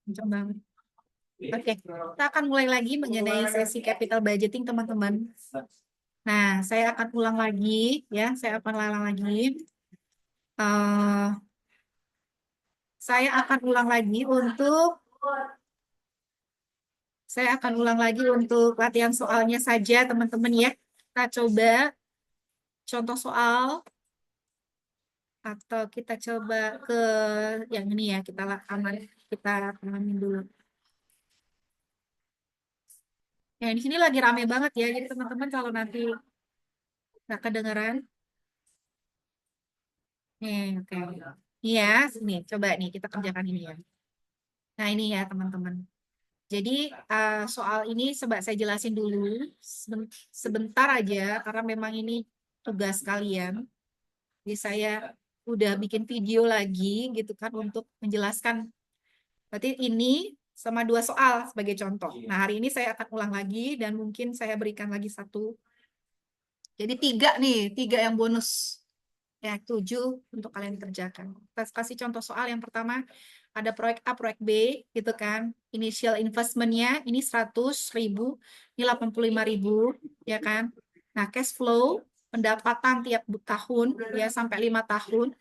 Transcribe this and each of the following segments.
Kenceng banget. Oke, kita akan mulai lagi mengenai sesi capital budgeting, teman-teman. Nah, saya akan ulang lagi, ya. Saya akan ulang lagi. Eh, saya akan ulang lagi untuk latihan soalnya saja, teman-teman ya. Kita coba contoh soal atau kita coba ke yang ini ya. Kita amanin dulu. Ya, di sini lagi rame banget ya. Jadi teman-teman kalau nanti nggak kedengeran, nih, oke. Iya, sini. Coba nih kita kerjakan ini ya. Nah, ini ya teman-teman. Jadi soal ini coba saya jelasin dulu sebentar aja karena memang ini tugas kalian. Jadi saya udah bikin video lagi gitu kan untuk menjelaskan. Berarti ini sama dua soal sebagai contoh. Nah, hari ini saya akan ulang lagi dan mungkin saya berikan lagi satu. Jadi tiga yang bonus. Ya, 7 untuk kalian kerjakan. Kita kasih contoh soal yang pertama, ada proyek A, proyek B, gitu kan. Initial investment-nya ini 100.000, ini 85.000, ya kan. Nah, cash flow, pendapatan tiap tahun, ya sampai 5 tahun.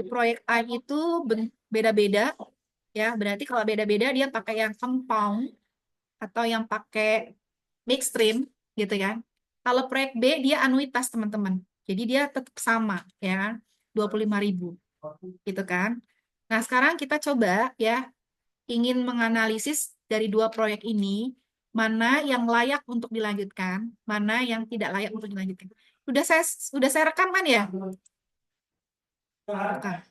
Di proyek A itu beda-beda, ya. Berarti kalau beda-beda dia pakai yang compound atau yang pakai midstream, gitu kan. Kalau proyek B dia anuitas, teman-teman. Jadi dia tetap sama, ya kan, 25.000, gitu kan. Nah, sekarang kita coba ya, ingin menganalisis dari dua proyek ini, mana yang layak untuk dilanjutkan, mana yang tidak layak untuk dilanjutkan. Udah saya rekam kan ya? Rekam.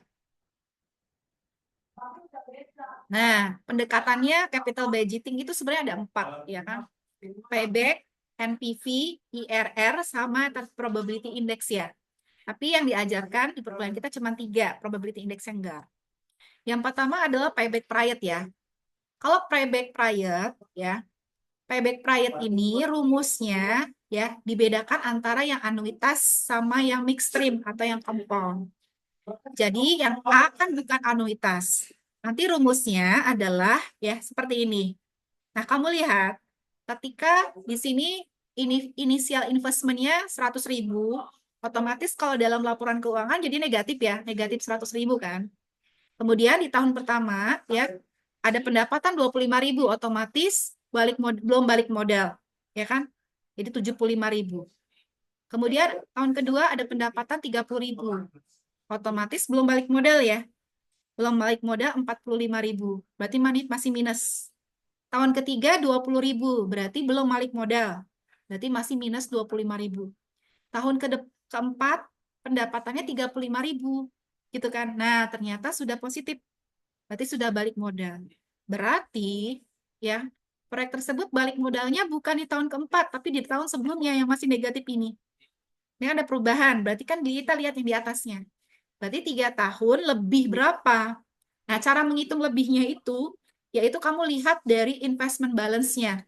Nah, pendekatannya capital budgeting itu sebenarnya ada 4, ya kan? Payback, NPV, IRR, sama probability index ya. Tapi yang diajarkan di perkuliahan kita cuma 3, probability index-nya enggak. Yang pertama adalah payback period ya. Kalau payback period ini rumusnya ya dibedakan antara yang anuitas sama yang mixed stream atau yang compound. Jadi yang A kan bukan anuitas. Nanti rumusnya adalah ya seperti ini. Nah, kamu lihat ketika di sini ini inisial investmentnya 100.000, otomatis kalau dalam laporan keuangan jadi negatif ya, negatif 100.000 kan. Kemudian di tahun pertama ya ada pendapatan 25.000, otomatis belum balik modal, ya kan? Jadi 75.000. Kemudian tahun kedua ada pendapatan 30.000, otomatis belum balik modal ya. Belum balik modal 45.000, berarti masih minus. Tahun ketiga 20.000, berarti belum balik modal, berarti masih minus 25.000. Tahun keempat pendapatannya 35.000, gitu kan. Nah, ternyata sudah positif. Berarti sudah balik modal. Berarti ya proyek tersebut balik modalnya bukan di tahun keempat, tapi di tahun sebelumnya yang masih negatif ini. Ini ada perubahan. Berarti kan kita lihat yang di atasnya. Berarti 3 tahun lebih berapa? Nah, cara menghitung lebihnya itu, yaitu kamu lihat dari investment balance-nya.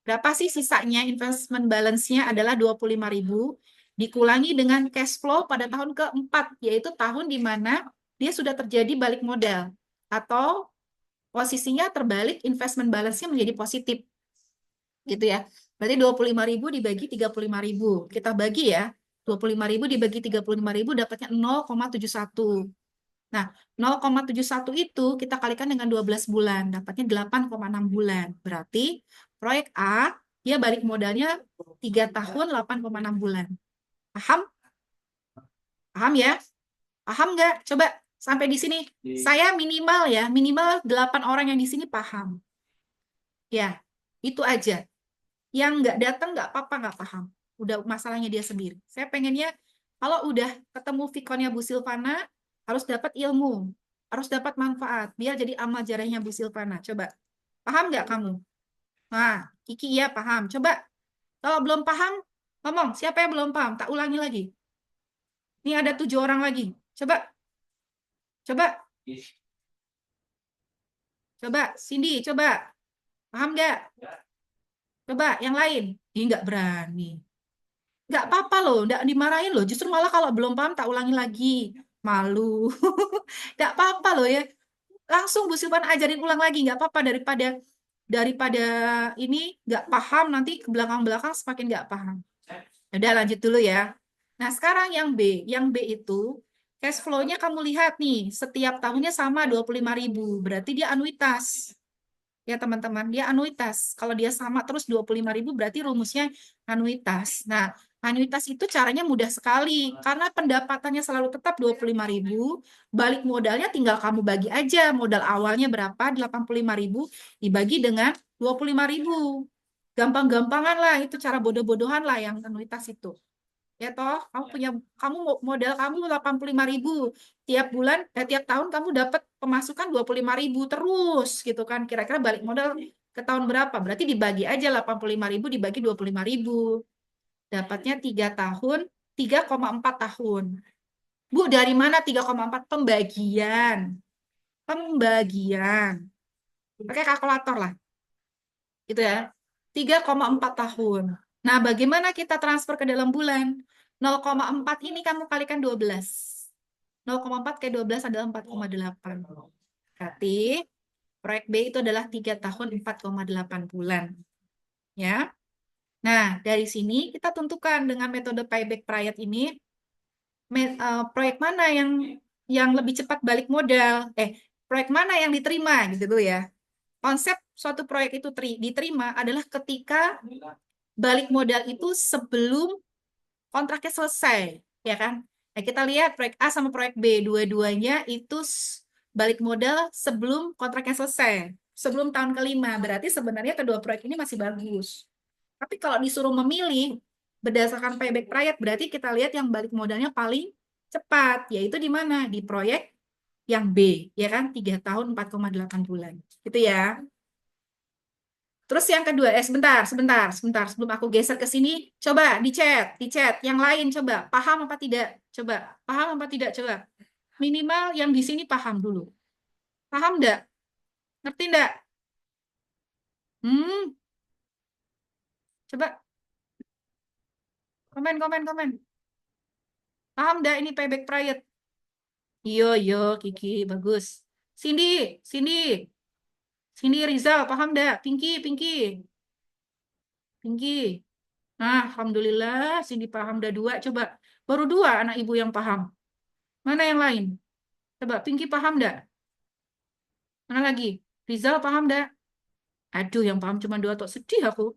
Berapa sih sisanya investment balance-nya adalah 25.000, dikulangi dengan cash flow pada tahun keempat, yaitu tahun di mana dia sudah terjadi balik modal. Atau posisinya terbalik, investment balance-nya menjadi positif. Gitu ya. Berarti 25.000 dibagi 35.000. Kita bagi ya. 25.000 dibagi 35.000 dapatnya 0,71. Nah, 0,71 itu kita kalikan dengan 12 bulan, dapatnya 8,6 bulan. Berarti proyek A, dia balik modalnya 3 tahun 8,6 bulan. Paham? Paham ya? Paham nggak? Coba sampai di sini. Saya minimal 8 orang yang di sini paham. Ya, itu aja. Yang nggak datang nggak apa-apa, nggak paham. Udah masalahnya dia sendiri. Saya pengennya kalau udah ketemu Vikonnya Bu Silvana, harus dapat ilmu, harus dapat manfaat, biar jadi amal jarahnya Bu Silvana. Coba, paham nggak kamu? Nah, Kiki ya paham. Coba, kalau belum paham, ngomong. Siapa yang belum paham? Tak ulangi lagi. Ini ada 7 orang lagi. Coba, coba, coba. Cindy, coba. Paham nggak? Coba, yang lain. Ini nggak berani. Nggak apa-apa loh, nggak dimarahin loh. Justru malah kalau belum paham tak ulangi lagi. Malu. Nggak apa-apa loh ya. Langsung Bu Silvan ajarin ulang lagi, nggak apa-apa, daripada ini nggak paham, nanti ke belakang-belakang semakin nggak paham. Udah lanjut dulu ya. Nah, sekarang yang B. Yang B itu cash flow-nya kamu lihat nih, setiap tahunnya sama 25.000. Berarti dia anuitas. Ya, teman-teman, dia anuitas. Kalau dia sama terus 25.000 berarti rumusnya anuitas. Nah, anuitas itu caranya mudah sekali. Karena pendapatannya selalu tetap 25.000, balik modalnya tinggal kamu bagi aja. Modal awalnya berapa? 85.000 dibagi dengan 25.000. Gampang-gampangan lah, itu cara bodoh-bodohan lah yang anuitas itu. Ya toh, kamu modal kamu 85.000 tiap bulan, tiap tahun kamu dapat pemasukan 25.000 terus gitu kan. Kira-kira balik modal ke tahun berapa? Berarti dibagi aja 85.000 dibagi 25.000. Dapatnya 3 tahun, 3,4 tahun. Bu, dari mana 3,4? Pembagian. Pembagian. Pakai kalkulator lah. Gitu ya. 3,4 tahun. Nah, bagaimana kita transfer ke dalam bulan? 0,4 ini kamu kalikan 12. 0,4 ke 12 adalah 4,8. Berarti proyek B itu adalah 3 tahun 4,8 bulan. Ya. Nah, dari sini kita tentukan dengan metode payback period ini proyek mana yang lebih cepat balik modal. Proyek mana yang diterima gitu tuh ya. Konsep suatu proyek itu diterima adalah ketika balik modal itu sebelum kontraknya selesai, ya kan? Nah, kita lihat proyek A sama proyek B, dua-duanya itu balik modal sebelum kontraknya selesai, sebelum tahun kelima. Berarti sebenarnya kedua proyek ini masih bagus. Tapi kalau disuruh memilih berdasarkan payback period, berarti kita lihat yang balik modalnya paling cepat, yaitu di mana? Di proyek yang B, ya kan? 3 tahun 4,8 bulan. Gitu ya. Terus yang kedua, sebentar. Sebelum aku geser ke sini, coba di chat. Yang lain coba, paham apa tidak? Coba, paham apa tidak? Coba. Minimal yang di sini paham dulu. Paham enggak? Ngerti enggak? Hmm, coba komen. Paham enggak ini payback period? Iyo, Kiki, bagus. Cindy, Cindy, Cindy Rizal, paham enggak? Pinky. Nah, Alhamdulillah, Cindy paham udah 2. Coba, baru 2 anak ibu yang paham. Mana yang lain? Coba, Pinky paham enggak? Mana lagi? Rizal paham enggak? Aduh, yang paham cuma 2 tok. Sedih aku.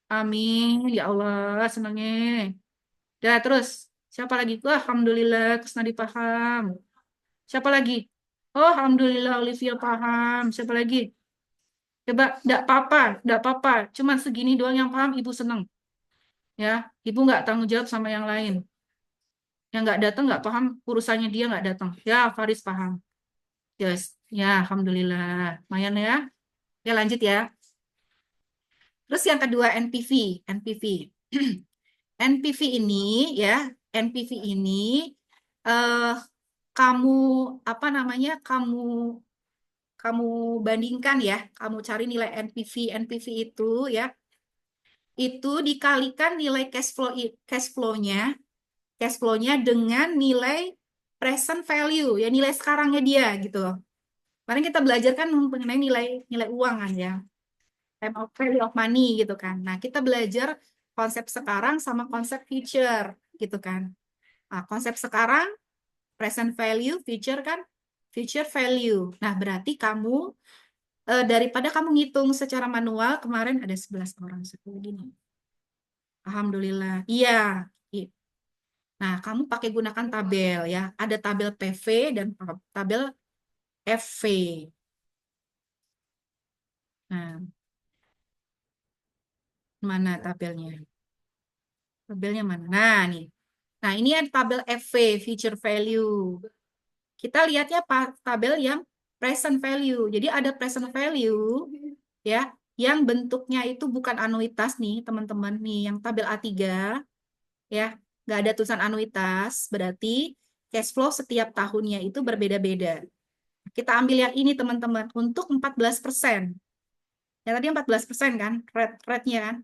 Amin. Ya Allah, senangnya. Dah, terus. Siapa lagi? Wah, Alhamdulillah, Kusnadi paham. Siapa lagi? Oh, Alhamdulillah, Olivia paham. Siapa lagi? Coba, enggak apa-apa. Cuma segini doang yang paham, Ibu senang. Ya, Ibu nggak tanggung jawab sama yang lain. Yang nggak datang, nggak paham, urusannya dia nggak datang. Ya, Faris paham. Yes. Ya, Alhamdulillah. Lumayan ya. Ya, lanjut ya. Terus yang kedua NPV. NPV. NPV ini ya, NPV ini eh kamu apa namanya? Kamu bandingkan ya, kamu cari nilai NPV itu ya, itu dikalikan nilai cash flow-nya dengan nilai present value ya, nilai sekarangnya dia gitu loh. Kemarin kita belajar kan mengenai nilai nilai uang kan ya, time of value of money gitu kan. Nah, kita belajar konsep sekarang sama konsep future gitu kan. Nah, konsep sekarang present value, future kan future value. Nah, berarti kamu daripada kamu ngitung secara manual, kemarin ada 11 orang seperti gini. Alhamdulillah. Iya. Nah, kamu pakai gunakan tabel ya. Ada tabel PV dan tabel FV. Nah, mana tabelnya? Tabelnya mana? Nah, nih. Nah, ini ada tabel FV, future value. Kita lihatnya tabel yang present value. Jadi ada present value ya, yang bentuknya itu bukan anuitas nih, teman-teman. Nih, yang tabel A3 ya, nggak ada tulisan anuitas, berarti cash flow setiap tahunnya itu berbeda-beda. Kita ambil yang ini, teman-teman, untuk 14%. Ya, tadi 14% kan, rate-nya kan.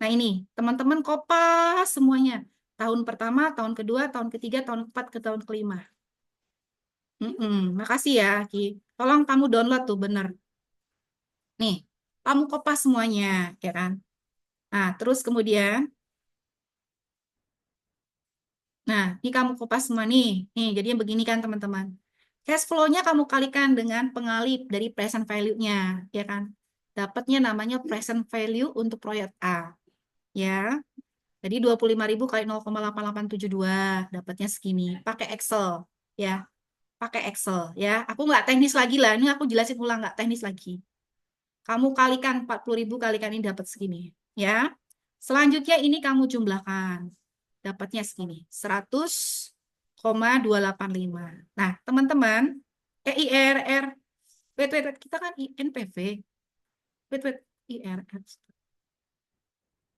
Nah, ini, teman-teman kopas semuanya. Tahun pertama, tahun kedua, tahun ketiga, tahun keempat, ke tahun kelima. Makasih ya, Ki. Tolong kamu download tuh, bener. Nih, kamu kopas semuanya, ya kan? Nah, terus kemudian, nah, ini kamu kopas semua nih. Nih, jadinya begini kan teman-teman. Cash flow-nya kamu kalikan dengan pengalip dari present value-nya, ya kan? Dapatnya namanya present value untuk proyek A, ya. Jadi 25.000 kali 0,8872, dapatnya segini. Pakai Excel, ya. Pakai Excel, ya. Aku nggak teknis lagi lah, ini aku jelasin ulang, nggak teknis lagi. Kamu kalikan 40.000 kalikan ini dapat segini, ya. Selanjutnya ini kamu jumlahkan. Dapatnya segini, 100,285. Nah, teman-teman, IRR, wait, kita kan INPV. Wait, IRR.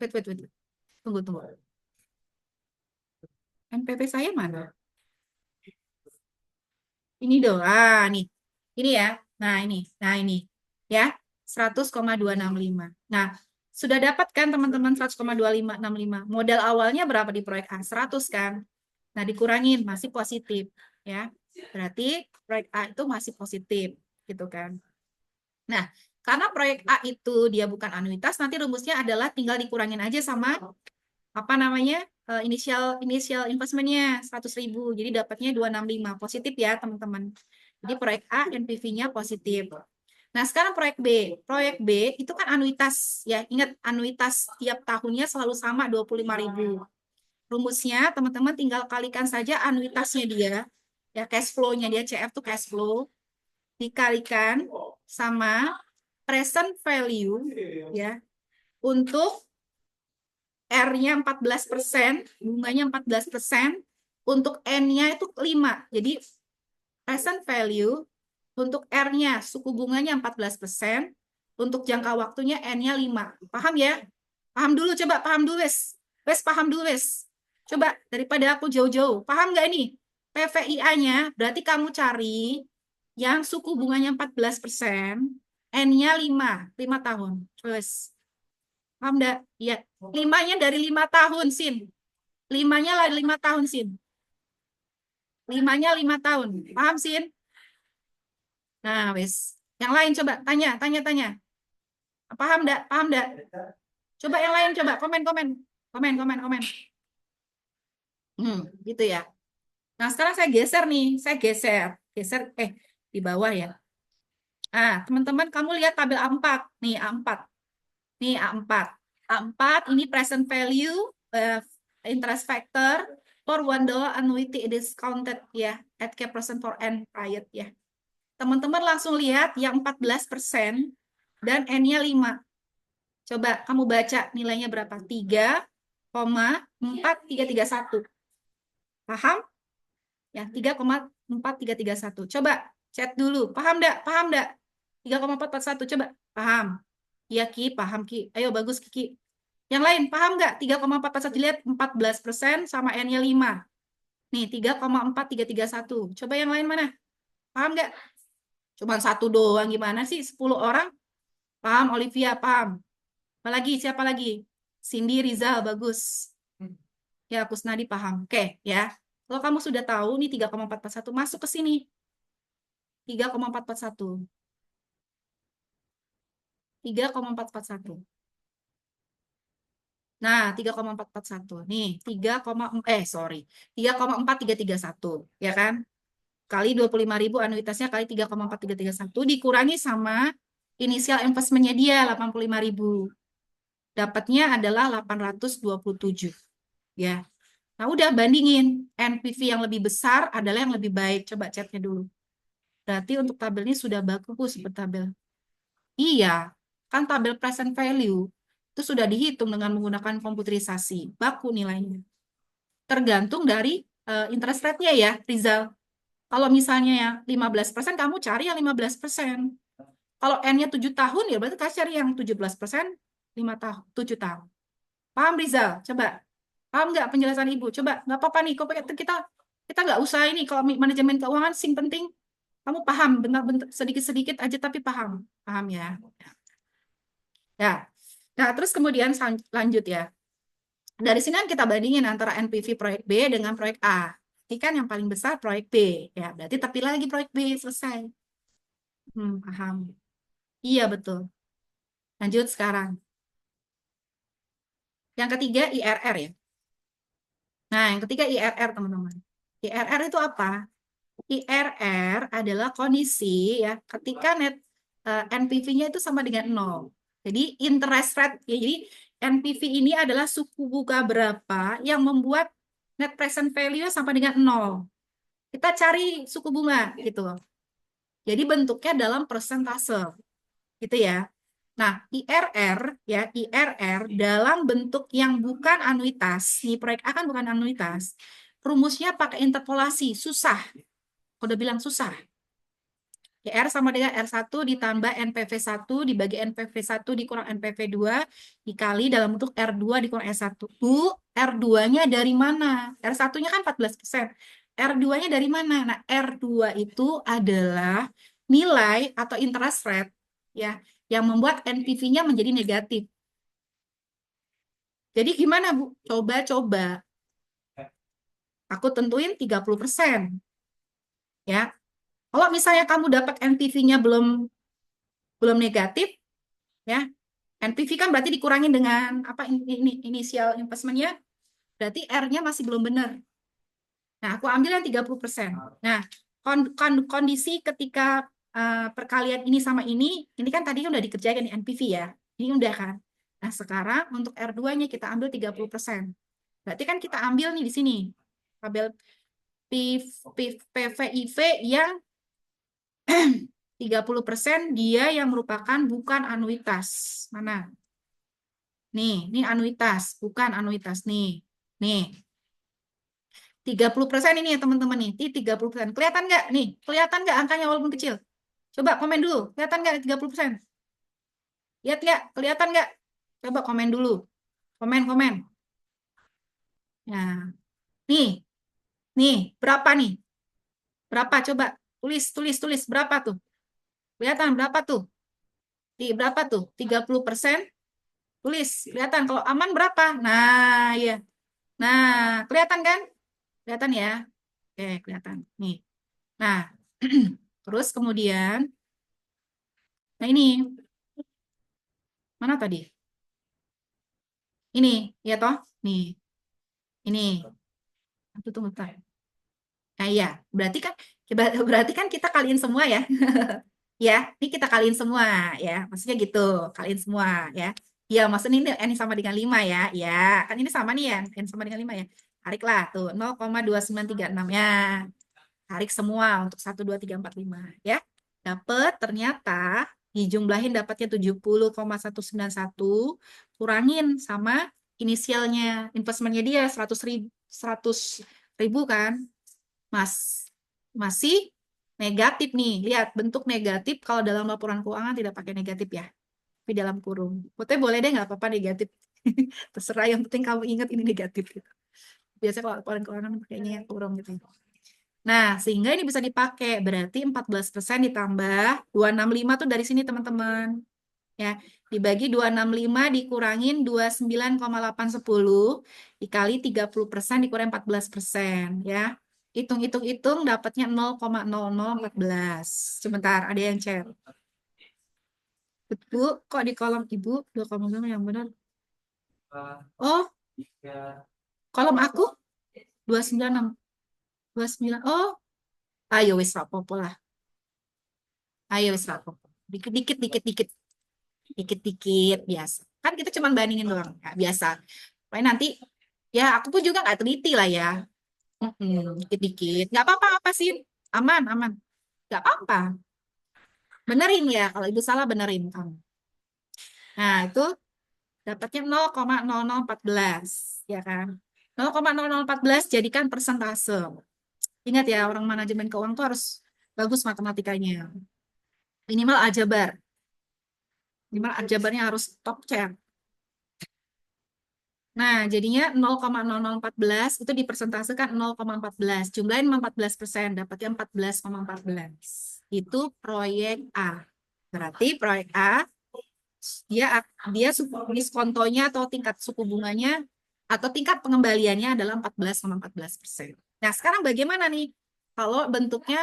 Wait. Tunggu. NPV saya mana? Ini dong. Nih. Ini ya. Nah, ini. Ya. 100,265. Nah, sudah dapat kan teman-teman 100,2565. Modal awalnya berapa di proyek A? 100 kan? Nah, dikurangin masih positif, ya. Berarti proyek A itu masih positif, gitu kan. Nah, karena proyek A itu dia bukan anuitas, nanti rumusnya adalah tinggal dikurangin aja sama apa namanya inisial investmentnya 100.000, jadi dapatnya 265 positif ya teman-teman. Jadi proyek A NPV-nya positif. Nah sekarang proyek B itu kan anuitas ya, ingat anuitas tiap tahunnya selalu sama 25.000. Rumusnya teman-teman tinggal kalikan saja anuitasnya dia ya, cash flow-nya dia, CF tuh cash flow, dikalikan sama present value ya untuk R-nya 14%, bunganya 14%, untuk N-nya itu 5. Jadi present value untuk R-nya suku bunganya 14%, untuk jangka waktunya N-nya 5. Paham ya? Paham dulu, coba paham dulu, wes. Wes, paham dulu, wes. Coba, daripada aku jauh-jauh. Paham nggak ini? PVIA-nya, berarti kamu cari yang suku bunganya 14%, N-nya 5 tahun. Terus, paham enggak? Iya. Limanya dari 5 tahun, Sin. Limanya lah 5 tahun, Sin. Limanya 5 tahun. Paham, Sin? Nah, wes. Yang lain coba tanya. Paham enggak? Paham enggak? Coba yang lain coba komen. Komen. Gitu ya. Nah, sekarang saya geser nih. Saya geser di bawah ya. Ah, teman-teman kamu lihat tabel A4. Nih A4. Nih A4. A4 ini present value interest factor for $1 annuity discounted ya at cap percent for N prior ya. Teman-teman langsung lihat yang 14% dan N-nya 5. Coba kamu baca nilainya berapa? 3,4331. Paham? Ya, 3,4331. Coba chat dulu. Paham enggak? 3,441. Coba. Paham? Iya, Ki. Paham, Ki. Ayo, bagus, Kiki. Yang lain, paham nggak? 3,441 dilihat 14% sama N-nya 5. Nih, 3,4331. Coba yang lain mana? Paham nggak? Cuma satu doang, gimana sih? 10 orang? Paham, Olivia, paham. Apalagi, siapa lagi? Cindy, Rizal, bagus. Ya, Kusnadi paham. Oke, ya. Kalau kamu sudah tahu, nih 3,441, masuk ke sini. 3,441. 3,441. Nah, 3,441. Nih, 3,4331, ya kan? Kali 25.000 anuitasnya kali 3,4331 dikurangi sama inisial investmentnya dia 85.000. Dapatnya adalah 827, ya. Nah, udah bandingin NPV yang lebih besar adalah yang lebih baik. Coba chatnya dulu. Berarti untuk tabelnya sudah bagus bertabel. Iya, kan tabel present value itu sudah dihitung dengan menggunakan komputerisasi. Baku nilainya. Tergantung dari interest rate-nya ya, Rizal. Kalau misalnya yang 15%, kamu cari yang 15%. Kalau N-nya 7 tahun, ya berarti kamu cari yang 17%, 5 tahun, 7 tahun. Paham, Rizal? Coba. Paham nggak penjelasan Ibu? Coba, nggak apa-apa nih. Kita nggak usah ini. Kalau manajemen keuangan, sing penting kamu paham. Bentar-bentar, sedikit-sedikit aja, tapi paham. Paham ya? Ya. Nah, terus kemudian lanjut ya. Dari sini kan kita bandingin antara NPV proyek B dengan proyek A. Ini kan yang paling besar proyek B. Ya, berarti tapi lagi proyek B selesai. Paham. Iya, betul. Lanjut sekarang. Yang ketiga IRR ya. Nah, yang ketiga IRR, teman-teman. IRR itu apa? IRR adalah kondisi ya ketika NPV-nya itu sama dengan 0. Jadi interest rate ya, jadi NPV ini adalah suku bunga berapa yang membuat net present value sama dengan 0. Kita cari suku bunga gitu. Jadi bentuknya dalam persentase gitu ya. Nah, IRR ya, IRR dalam bentuk yang bukan anuitas. Nih proyek A kan bukan anuitas. Rumusnya pakai interpolasi, susah. Udah bilang susah. R sama dengan R1 ditambah NPV1 dibagi NPV1 dikurang NPV2 dikali dalam bentuk R2 dikurang R1. Bu, R2-nya dari mana? R1-nya kan 14%. R2-nya dari mana? Nah, R2 itu adalah nilai atau interest rate ya yang membuat NPV-nya menjadi negatif. Jadi gimana, Bu? Coba-coba. Aku tentuin 30%. Ya. Kalau misalnya kamu dapat NPV-nya belum negatif, ya NPV kan berarti dikurangin dengan apa ini inisial investmentnya, berarti R-nya masih belum benar. Nah, aku ambil yang 30%. Nah, kondisi ketika perkalian ini sama ini kan tadi udah dikerjakan di NPV ya. Ini udah kan. Nah, sekarang untuk R2-nya kita ambil 30%. Berarti kan kita ambil nih di sini. Tabel PVIV yang 30% dia yang merupakan bukan anuitas. Mana? Nih, ini anuitas, bukan anuitas nih. Nih, 30% ini ya teman-teman nih. Ini 30%. Kelihatan nggak? Nih, kelihatan nggak angkanya walaupun kecil? Coba komen dulu. Kelihatan nggak 30%? Lihat nggak? Kelihatan nggak? Coba komen dulu. Komen, komen. Nah, nih, nih, berapa nih? Berapa? Coba tulis, tulis, tulis. Berapa tuh? Kelihatan berapa tuh? Di berapa tuh? 30%. Tulis. Kelihatan kalau aman berapa? Nah, iya. Nah, kelihatan kan? Kelihatan ya? Oke, kelihatan. Nih. Nah, terus kemudian, nah ini, mana tadi? Ini, ya toh? Nih, ini. Tunggu, bentar. Nah, iya. Berarti kan kita kaliin semua ya. Ya, ini kita kaliin semua ya. Maksudnya gitu, kaliin semua ya. Ya, maksudnya ini sama dengan 5 ya. Ya, kan ini sama nih ya. N sama dengan 5 ya. Tariklah tuh 0,2936 ya. Tarik semua untuk 1, 2, 3, 4, 5 ya. Dapat ternyata dijumlahin dapatnya 70,191 kurangin sama inisialnya investmentnya dia 100.000 kan. Masih negatif nih. Lihat bentuk negatif kalau dalam laporan keuangan tidak pakai negatif ya. Tapi dalam kurung. Pokoknya boleh deh nggak apa-apa negatif. Terserah yang penting kamu ingat ini negatif gitu. Biasanya kalau laporan keuangan pakainya yang kurung gitu. Nah, sehingga ini bisa dipakai. Berarti 14% ditambah 265 tuh dari sini teman-teman. Ya, dibagi 265 dikurangin 29,810 dikali 30% dikurangi 14%. Ya, hitung-hitung-hitung dapatnya 0,0014. Sebentar, ada yang share. Betul, kok di kolom ibu 2,5 yang benar? Oh, kolom aku 296. 29. Oh, ayo wis apa-apa lah. Ayo wis apa-apa. Dikit-dikit, dikit-dikit. Dikit-dikit biasa. Kan kita cuma bandingin doang, ya, biasa. Paling nanti ya aku pun juga nggak teliti lah ya. Dikit-dikit. Nggak apa-apa apa sih. Aman, aman. Nggak apa-apa. Benerin ya. Kalau ibu salah benerin kamu. Nah, itu dapatnya 0,0014 ya kan. 0,0014 jadikan persentase. Ingat ya, orang manajemen keuangan tuh harus bagus matematikanya. Minimal aljabar. Minimal aljabarnya harus top tier. Nah, jadinya 0,0014 itu dipersentasekan 0,14. Jumlahin 14%, dapatnya 14,14. Itu proyek A. Berarti proyek A, dia dia diskontonya atau tingkat suku bunganya atau tingkat pengembaliannya adalah 14,14%. Nah, sekarang bagaimana nih? Kalau bentuknya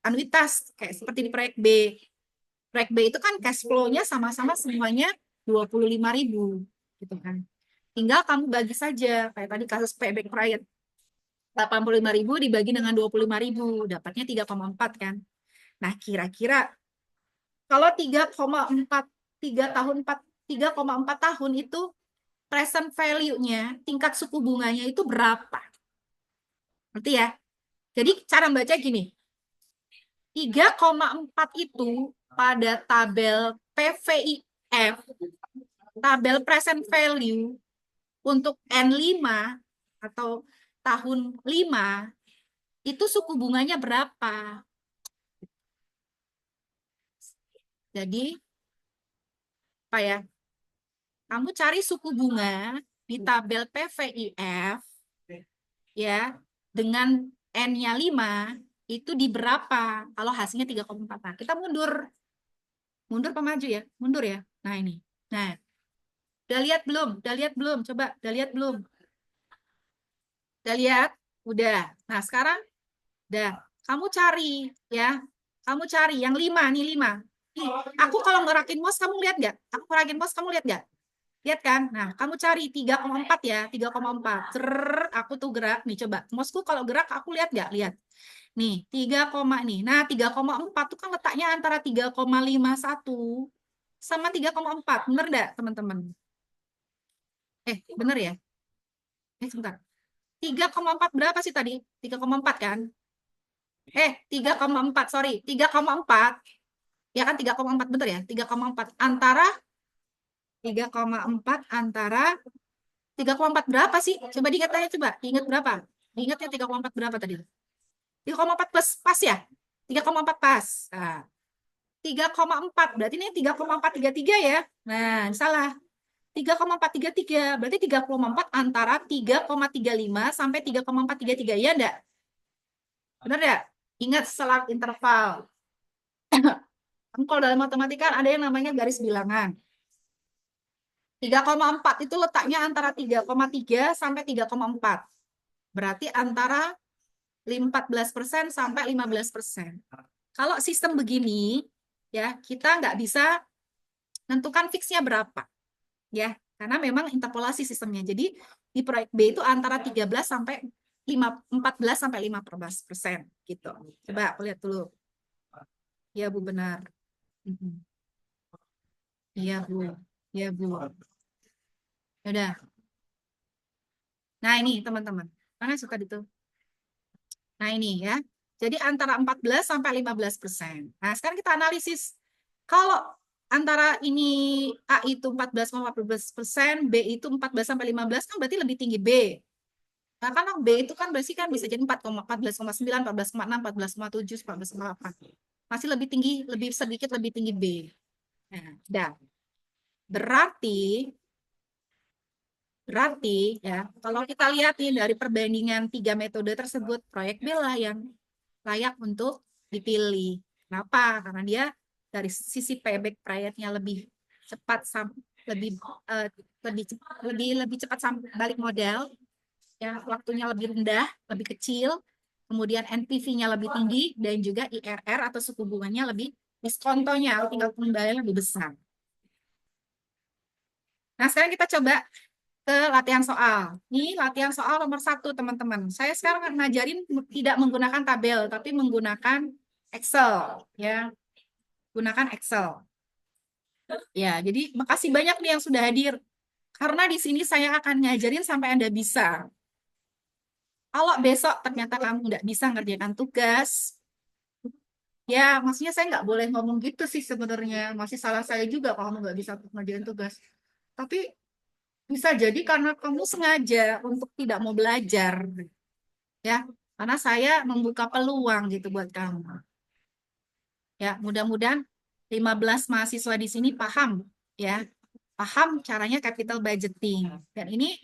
anuitas, kayak seperti di proyek B. Proyek B itu kan cash flow-nya sama-sama semuanya 25.000 gitu kan. Tinggal kamu bagi saja, kayak tadi kasus payback proyek 85.000 dibagi dengan 25.000, dapatnya 3,4 kan. Nah, kira-kira kalau 3,4 3,4 tahun itu present value-nya, tingkat suku bunganya itu berapa? Ngerti ya? Jadi cara baca gini, 3,4 itu pada tabel PVIF, tabel present value untuk N5 atau tahun 5, itu suku bunganya berapa? Jadi, apa ya? Kamu cari suku bunga di tabel PVIF, ya, dengan N-nya 5, itu di berapa? Kalau hasilnya 3,4. Nah, kita mundur. Mundur apa maju ya? Mundur ya. Nah, ini. Nah, udah lihat belum? Udah lihat belum? Coba, udah lihat belum? Udah lihat? Udah. Nah, sekarang udah. Kamu cari ya. Kamu cari yang 5 nih 5. Nih, aku kalau ngerakin mouse kamu lihat nggak? Aku ngerakin mouse kamu lihat nggak? Lihat kan? Nah, kamu cari 3,4 ya, 3,4. Aku tuh gerak nih coba. Mouseku kalau gerak aku lihat nggak? Lihat. Nih, 3, nih. Nah, 3,4 tuh kan letaknya antara 3,51 sama 3,4. Bener nggak, teman-teman? Bener ya? Sebentar. 3,4 berapa sih tadi? 3,4 kan? 3,4, sorry. 3,4. Ya kan 3,4 bener ya? 3,4 antara 3,4 antara 3,4 berapa sih? Coba diingat aja coba. Ingat berapa? Diingat ya 3,4 berapa tadi? 3,4 plus pas ya? 3,4 pas. Nah, 3,4 berarti ini 3,433 ya. Nah, salah. 3,433 berarti 3,4 antara 3,35 sampai 3,433 ya enggak? Benar ya? Ingat selang interval. Kan kalau dalam matematika ada yang namanya garis bilangan. 3,4 itu letaknya antara 3,3 sampai 3,4. Berarti antara 14% sampai 15%. Kalau sistem begini, ya kita nggak bisa menentukan fixnya berapa, ya karena memang interpolasi sistemnya. Jadi di proyek B itu antara 13 sampai 14 sampai 15% gitu. Coba aku lihat dulu. Ya Bu, benar. Iya Bu, ya Bu. Udah. Nah ini teman-teman, mana suka itu? Nah ini ya. Jadi antara 14 sampai 15%. Nah sekarang kita analisis. Kalau antara ini A itu 14,14%, B itu 14 sampai 15 kan berarti lebih tinggi B. Nah, karena B itu kan berarti kan bisa jadi 14,9, 14,6, 14,7, 14,8. Masih lebih tinggi, lebih sedikit lebih tinggi B. Nah, dah. Berarti ya, kalau kita lihat nih dari perbandingan 3 metode tersebut, proyek B lah yang layak untuk dipilih. Kenapa? Karena dia dari sisi payback proyeknya lebih cepat, lebih lebih cepat balik modal, ya waktunya lebih rendah, lebih kecil, kemudian NPV-nya lebih tinggi, dan juga IRR atau suku bunganya lebih, diskontonya atau tingkat pembayaran lebih besar. Nah, sekarang kita coba ke latihan soal. Ini latihan soal nomor 1, teman-teman. Saya sekarang ngajarin tidak menggunakan tabel, tapi menggunakan Excel. Ya, gunakan Excel. Ya, jadi makasih banyak nih yang sudah hadir. Karena di sini saya akan ngajarin sampai Anda bisa. Kalau besok ternyata kamu nggak bisa ngerjakan tugas, ya maksudnya saya nggak boleh ngomong gitu sih sebenarnya. Masih salah saya juga kalau kamu nggak bisa ngerjakan tugas. Tapi bisa jadi karena kamu sengaja untuk tidak mau belajar, ya. Karena saya membuka peluang gitu buat kamu. Ya, mudah-mudahan 15 mahasiswa di sini paham, ya. Paham caranya capital budgeting. Dan ini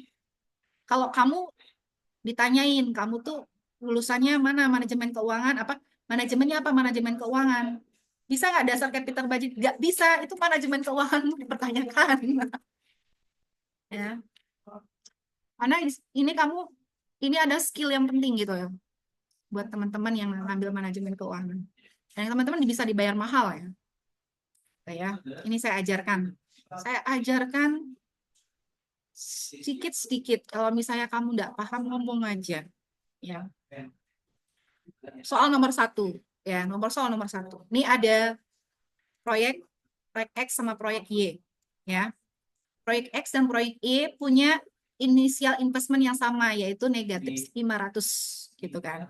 kalau kamu ditanyain, kamu tuh lulusannya mana, manajemen keuangan, apa manajemennya apa, manajemen keuangan. Bisa nggak dasar capital budget? Nggak bisa, itu manajemen keuangan dipertanyakan. Ya. Karena ini kamu, ini ada skill yang penting gitu ya, buat teman-teman yang ngambil manajemen keuangan. Dan teman-teman bisa dibayar mahal ya. ya. Ini saya ajarkan. Saya ajarkan sedikit-sedikit. Kalau misalnya kamu nggak paham, ngomong aja. Ya. Soal nomor 1. Ya, nomor 1. Ini ada proyek X sama proyek Y. Ya. Proyek X dan proyek Y punya inisial investment yang sama, yaitu negatif 500 gitu kan.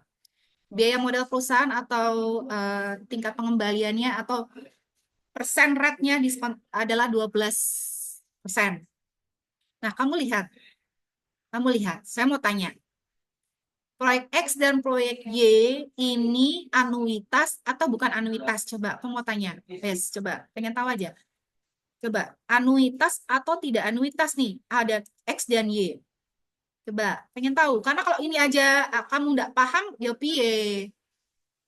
Biaya modal perusahaan atau tingkat pengembaliannya atau persen rate-nya diskon adalah 12%. Nah, kamu lihat, saya mau tanya, proyek X dan proyek Y ini anuitas atau bukan anuitas? Coba, aku mau tanya. Yes, coba, pengen tahu aja. Coba, anuitas atau tidak anuitas nih? Ada X dan Y. Coba, pengen tahu. Karena kalau ini aja kamu nggak paham, ya piye.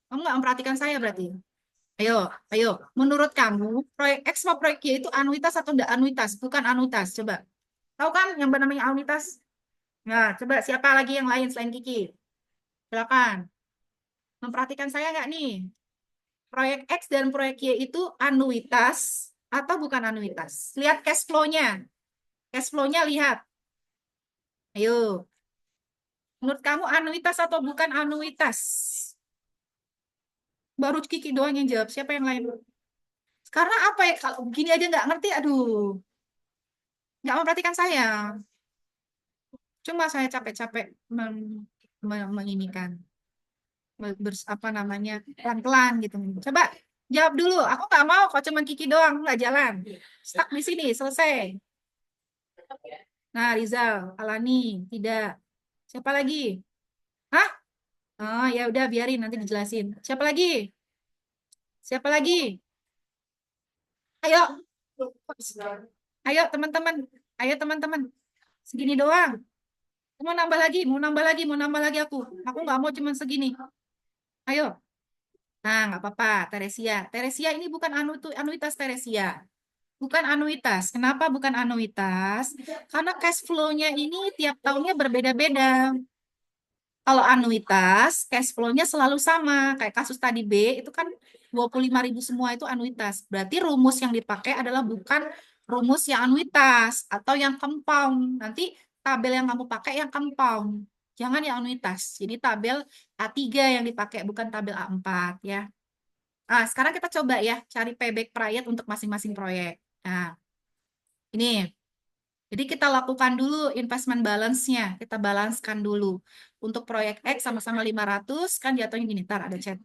Kamu nggak memperhatikan saya berarti. Ayo, ayo. Menurut kamu, proyek X sama proyek Y itu anuitas atau tidak anuitas? Bukan anuitas, coba. Tahu kan yang bernama anuitas? Nah, coba siapa lagi yang lain selain Kiki? Silakan. Memperhatikan saya nggak nih? Proyek X dan proyek Y itu anuitas atau bukan anuitas? Lihat cash flow-nya. Cash flow-nya lihat. Ayo. Menurut kamu anuitas atau bukan anuitas? Baru Kiki doang yang jawab. Siapa yang lain? Karena apa ya? Kalau begini aja nggak ngerti, aduh. Nggak memperhatikan saya. Cuma saya capek-capek menginikan. Apa namanya, pelan-pelan gitu. Coba jawab dulu. Aku nggak mau kok cuman Kiki doang nggak jalan. Stuck di sini selesai. Nah, Rizal, Alani, tidak. Siapa lagi? Hah? Oh ya udah biarin nanti dijelasin. Siapa lagi? Siapa lagi? Ayo, ayo teman-teman, ayo teman-teman. Segini doang. Mau nambah lagi, mau nambah lagi, mau nambah lagi aku. Aku nggak mau cuman segini. Ayo. Nah, nggak apa-apa, Teresia. Teresia ini bukan anuitas Teresia. Bukan anuitas. Kenapa bukan anuitas? Karena cash flow-nya ini tiap tahunnya berbeda-beda. Kalau anuitas, cash flow-nya selalu sama. Kayak kasus tadi B, itu kan 25.000 semua itu anuitas. Berarti rumus yang dipakai adalah bukan rumus yang anuitas atau yang compound. Nanti tabel yang kamu pakai yang compound. Jangan yang anuitas. Jadi tabel A3 yang dipakai, bukan tabel A4 ya. Nah, sekarang kita coba ya cari payback period untuk masing-masing proyek. Nah, ini. Jadi kita lakukan dulu investment balance-nya. Kita balancekan dulu. Untuk proyek X sama-sama 500, kan jatuhnya gini. Ntar ada chat.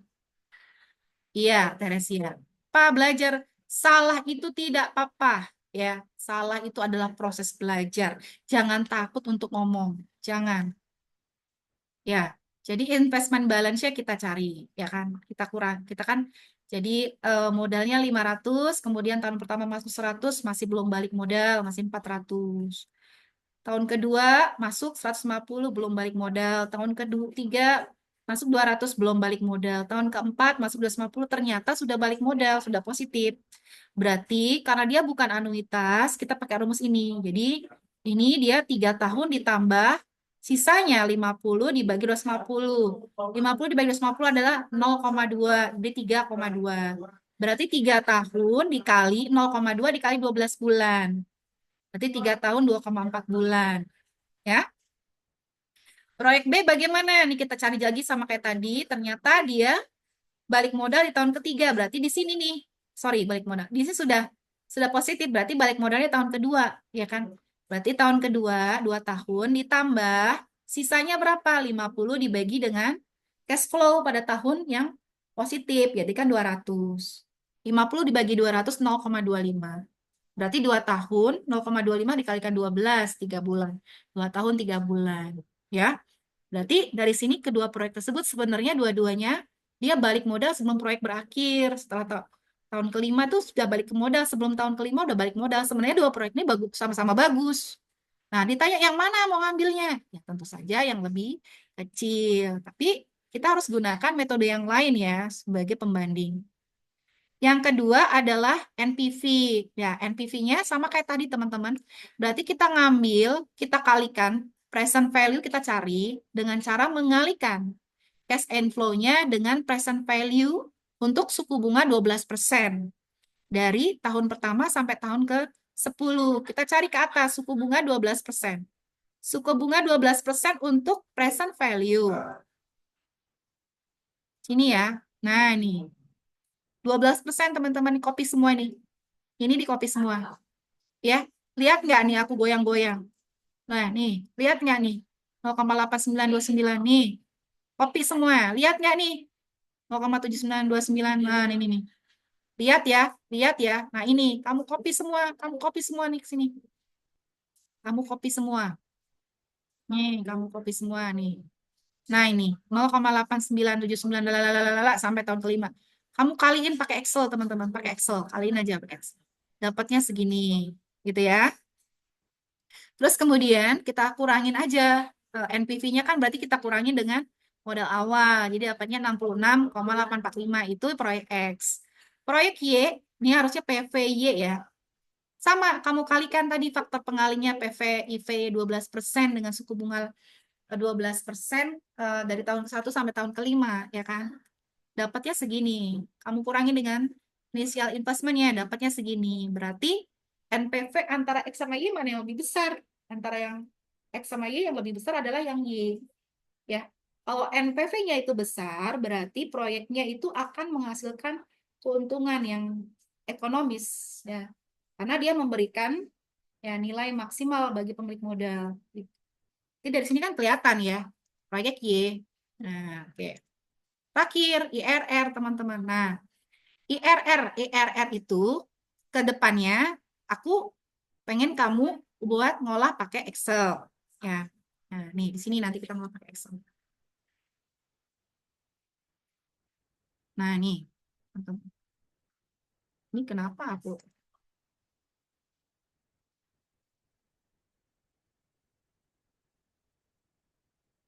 Iya, Teresia. Pak belajar. Salah itu tidak apa-apa. Ya, salah itu adalah proses belajar. Jangan takut untuk ngomong. Jangan. Ya, jadi investment balance-nya kita cari, ya kan? Kita kurang, kita kan jadi modalnya 500, kemudian tahun pertama masuk 100, masih belum balik modal, masih 400. Tahun kedua masuk 150, belum balik modal. Tahun kedua, tiga masuk 200, belum balik modal. Tahun keempat masuk 250, ternyata sudah balik modal, sudah positif. Berarti karena dia bukan anuitas, kita pakai rumus ini. Jadi ini dia 3 tahun ditambah sisanya 50 dibagi 250. 50 dibagi 250 adalah 0,2, jadi 3,2. Berarti 3 tahun dikali 0,2 dikali 12 bulan. Berarti 3 tahun 2,4 bulan. Ya. Proyek B bagaimana? Nih kita cari lagi sama kayak tadi. Ternyata dia balik modal di tahun ketiga. Berarti di sini nih. Sorry, balik modal. Di sini sudah positif. Berarti balik modalnya tahun kedua. Ya kan? Berarti tahun kedua, 2 tahun ditambah sisanya berapa? 50 dibagi dengan cash flow pada tahun yang positif. Jadi kan 200. 50 dibagi 200, 0,25. Berarti 2 tahun, 0,25 dikalikan 12, 3 bulan. 2 tahun, 3 bulan. Ya, berarti dari sini kedua proyek tersebut sebenarnya dua-duanya dia balik modal sebelum proyek berakhir. Setelah tahun kelima tuh sudah balik ke modal. Sebelum tahun kelima udah balik modal. Sebenarnya dua proyek ini bagus, sama-sama bagus. Nah, ditanya yang mana mau ngambilnya? Ya tentu saja yang lebih kecil. Tapi kita harus gunakan metode yang lain ya sebagai pembanding. Yang kedua adalah NPV. Ya, NPV-nya sama kayak tadi teman-teman. Berarti kita ngambil, kita kalikan present value kita cari dengan cara mengalikan cash inflow-nya dengan present value untuk suku bunga 12%. Dari tahun pertama sampai tahun ke-10. Kita cari ke atas, suku bunga 12%. Suku bunga 12% untuk present value. Sini ya. Nah, ini. 12% teman-teman copy semua nih. Ini di copy semua. Ya, lihat nggak nih aku goyang-goyang. Nah, nih, lihat nggak nih? 0,8929 nih. Copy semua. Lihat nggak nih? 0,7929. Nah, ini nih. Lihat ya, lihat ya. Nah, ini kamu copy semua nih ke sini. Kamu copy semua. Nih, kamu copy semua nih. Nah, ini 0,8979 lalalala, sampai tahun kelima. Kamu kaliin pakai Excel, teman-teman. Pakai Excel. Kaliin aja pakai Excel. Dapatnya segini. Gitu ya. Terus kemudian kita kurangin aja. NPV-nya kan berarti kita kurangin dengan modal awal. Jadi dapatnya 66,845 itu proyek X. Proyek Y, ini harusnya PVY ya. Sama, kamu kalikan tadi faktor pengalinya PV IV 12% dengan suku bunga 12% dari tahun ke-1 sampai tahun ke-5, ya kan? Dapatnya segini. Kamu kurangi dengan initial investment-nya, dapatnya segini. Berarti NPV antara X sama Y mana yang lebih besar? Antara yang X sama Y yang lebih besar adalah yang Y. Ya. Kalau NPV-nya itu besar, berarti proyeknya itu akan menghasilkan keuntungan yang ekonomis. Ya. Karena dia memberikan ya nilai maksimal bagi pemilik modal. Jadi dari sini kan kelihatan ya, proyek Y. Nah, oke. Terakhir, IRR, teman-teman. Nah, IRR itu ke depannya aku pengen kamu buat ngolah pakai Excel. Ya. Nah, nih di sini nanti kita ngolah pakai Excel. Nah, nih. Teman-teman. Ini kenapa aku?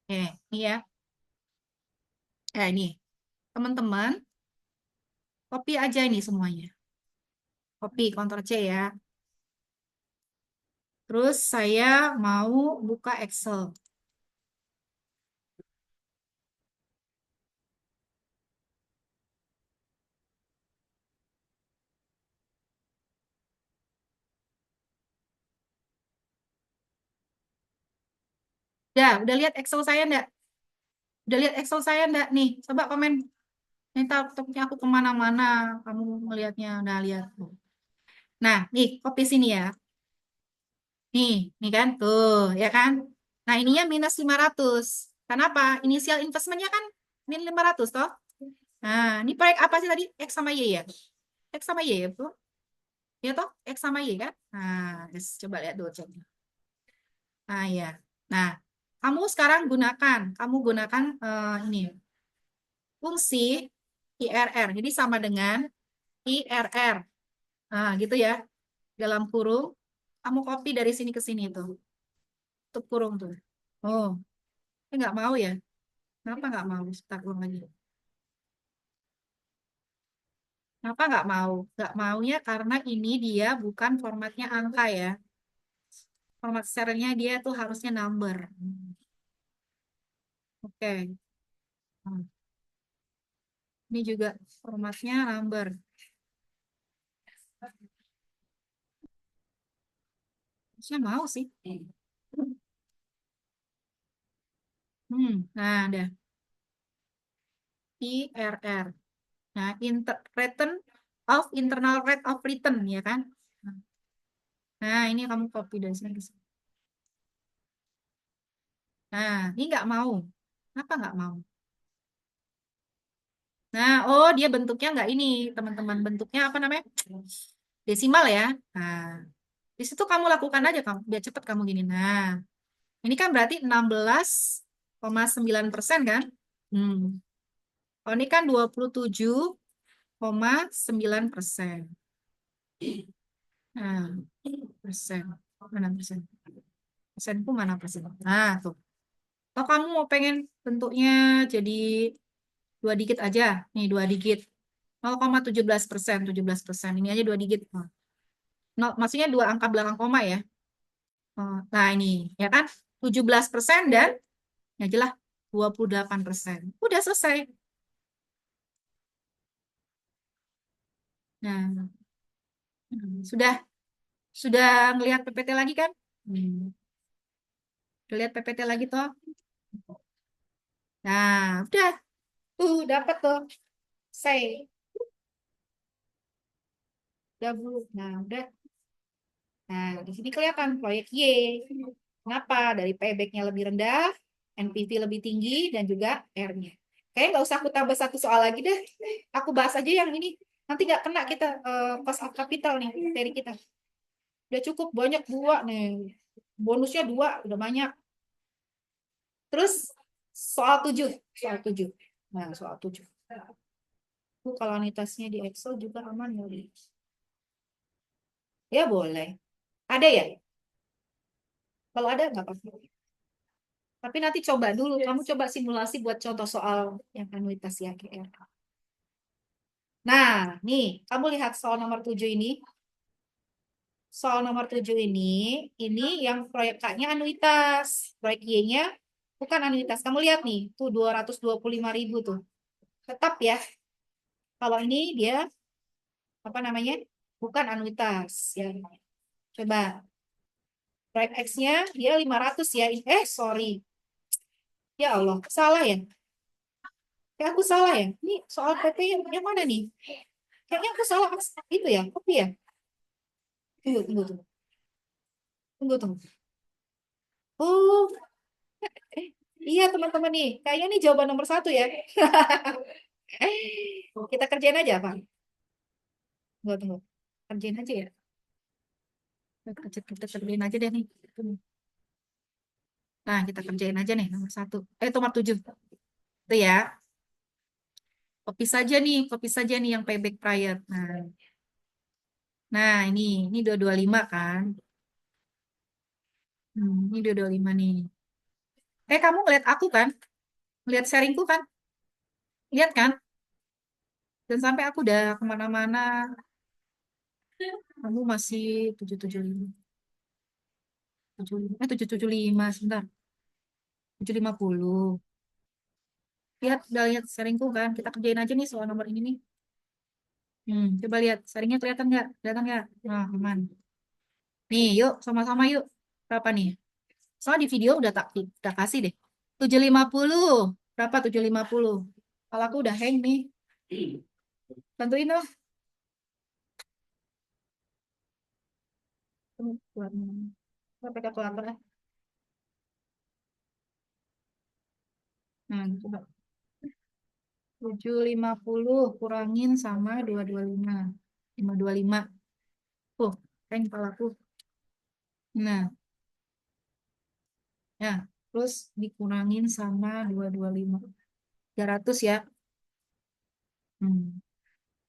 Ini ya. Ini. Teman-teman, copy aja ini semuanya. Copy, Ctrl C ya. Terus saya mau buka Excel. Udah lihat Excel saya enggak? Udah lihat Excel saya enggak? Nih, coba komen. Ini laptopnya aku kemana-mana. Kamu melihatnya udah lihat. Nah, nih, copy sini ya. Nih kan? Tuh, ya kan? Nah, ininya minus 500. Kenapa? Inisial investmentnya kan minus 500 toh? Nah, ini proyek apa sih tadi? X sama Y ya? X sama Y ya, tuh? Ya toh? X sama Y kan? Nah, coba lihat dulu cek. Nah, ya. Nah, kamu gunakan ini fungsi IRR. Jadi sama dengan IRR. Nah, gitu ya. Dalam kurung, kamu copy dari sini ke sini tuh. Tutup kurung tuh. Oh, ini nggak mau ya? Kenapa nggak mau? Start ulang lagi. Kenapa nggak mau? Nggak maunya karena ini dia bukan formatnya angka ya. Format serialnya dia tuh harusnya number. Oke. Hmm. Ini juga formatnya number. Harusnya mau sih. Nah, ada IRR. Nah, return of internal rate of return ya kan? Nah, ini kamu copy dari sini ke sini. Nah, ini nggak mau. Kenapa nggak mau? Nah, oh dia bentuknya nggak ini, teman-teman. Bentuknya apa namanya? Desimal ya. Nah, di situ kamu lakukan aja kamu, biar cepet kamu gini. Nah, ini kan berarti 16,9% kan? Hmm. Oh, ini kan 27,9%. Nah, persen. Mana persen? Persenku mana persen? Nah, tuh. Kalau kamu mau pengen bentuknya jadi dua digit aja, nih dua digit. 0,17%, 17%. Ini aja dua digit. No, maksudnya dua angka belakang koma ya. Nah, ini ya kan 17% dan ya jelas 28%. Udah selesai. Nah, Sudah ngelihat PPT lagi kan? Udah lihat PPT lagi toh? Nah, udah. Tuh, dapat tuh. Say. Udah, Bu. Nah, udah. Nah, di sini kelihatan proyek Y. Kenapa? Dari payback-nya lebih rendah, NPV lebih tinggi, dan juga R-nya. Kayaknya nggak usah aku tambah satu soal lagi deh. Aku bahas aja yang ini. Nanti nggak kena kita cost of capital nih, dari kita. Udah cukup, banyak dua nih. Bonusnya dua, udah banyak. Terus soal 7. Soal 7. Nah, soal 7. Kalau unitasnya di Excel juga aman ya. Ya boleh. Ada ya? Kalau ada nggak apa-apa. Tapi nanti coba dulu, kamu coba simulasi buat contoh soal yang anuitas ya, GR. Nah, nih, kamu lihat soal nomor 7 ini. Soal nomor 7 ini yang proyek K-nya anuitas. Proyek Y-nya bukan anuitas. Kamu lihat nih, tuh 225.000 tuh. Tetap ya, kalau ini dia, apa namanya, bukan anuitas. Ya. Coba, proyek X-nya dia 500 ya. Sorry. Ya Allah, salah ya. Ya aku salah ya. Ini soal PP yang mana nih? Kayaknya aku salah itu ya, kopi ya. Tunggu, tunggu, tunggu. Tunggu, tunggu. Oh, eh, iya teman-teman nih. Kayaknya nih jawaban nomor satu ya. Kita kerjain aja, Pak. Tunggu, tunggu. Kerjain aja ya. Kita kerjain aja deh nih. Nah, kita kerjain aja nih nomor satu. Nomor 7. Itu ya. Copy saja nih yang payback prior. Nah, ini 225 kan. Ini 225 nih. Kamu ngeliat aku kan? Ngeliat sharingku kan? Lihat kan? Dan sampai aku udah kemana-mana, kamu masih 775. 775, sebentar. 750. Lihat, udah lihat sharingku kan? Kita kerjain aja nih soal nomor ini nih. Coba lihat, sharingnya kelihatan nggak? Kelihatan nggak? Nah, aman. Nih, yuk, sama-sama yuk. Berapa nih? Soal di video udah kasih deh. 750. Berapa 750? Kalau aku udah hang nih. Bantuin dong. Pakai kalkulator ya. Nah, coba. 750 kurangin sama 225. 525. Tuh, kan kepalaku. Nah, ya. Terus dikurangin sama 225. 300 ya. Hmm.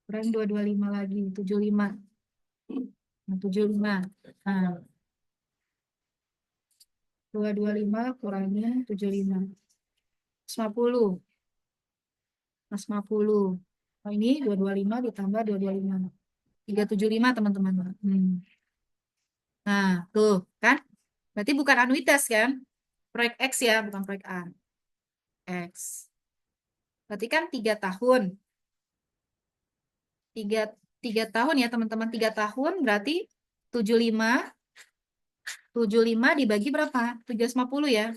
Kurangin 225 lagi. 75. Nah, 75. Nah, 225 kurangin 75. 150. 150. Oh, ini 225 ditambah 225. 375 teman-teman. Nah, tuh kan? Berarti bukan anuitas kan? Proyek X ya, bukan proyek A. X. Berarti kan 3 tahun. Tiga, 3 tahun ya teman-teman. 3 tahun berarti 75. 75 dibagi berapa? 750 ya.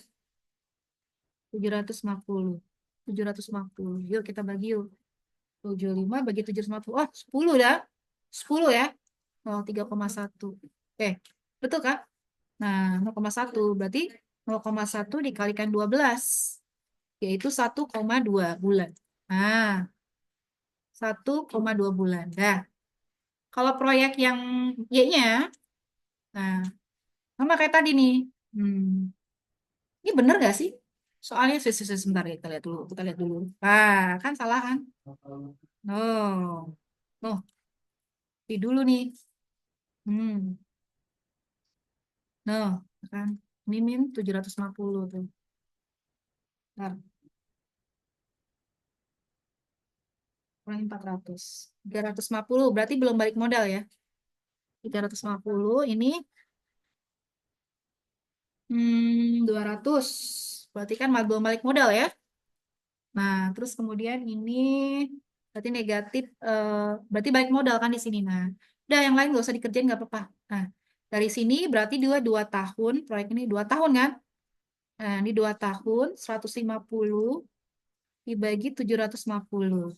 750. 750. Yuk kita bagi yuk. 75 bagi 750. Oh, 10 dah. 10 ya. Oh, 3,1. Betul kan? Nah, 0,1 berarti 0,1 dikalikan 12, yaitu 1,2 bulan. Nah, 1,2 bulan. Nah, kalau proyek yang Y-nya, nah, sama kayak tadi nih. Hmm, ini bener gak sih? Soalnya sebentar ya, kita lihat dulu. Kita lihat dulu. Nah, kan salah kan? No. No, di dulu nih. Hmm. No, kan? Mimin 750 tuh. Ntar, kurang 400. 350 berarti belum balik modal ya. 350 ini 200. Berarti kan belum balik modal ya. Nah, terus kemudian ini berarti negatif, berarti balik modal kan di sini. Nah, Udah, yang lain nggak usah dikerjain, nggak apa-apa. Nah, dari sini berarti 2 tahun, proyek ini 2 tahun kan? Nah, ini 2 tahun, 150 dibagi 750.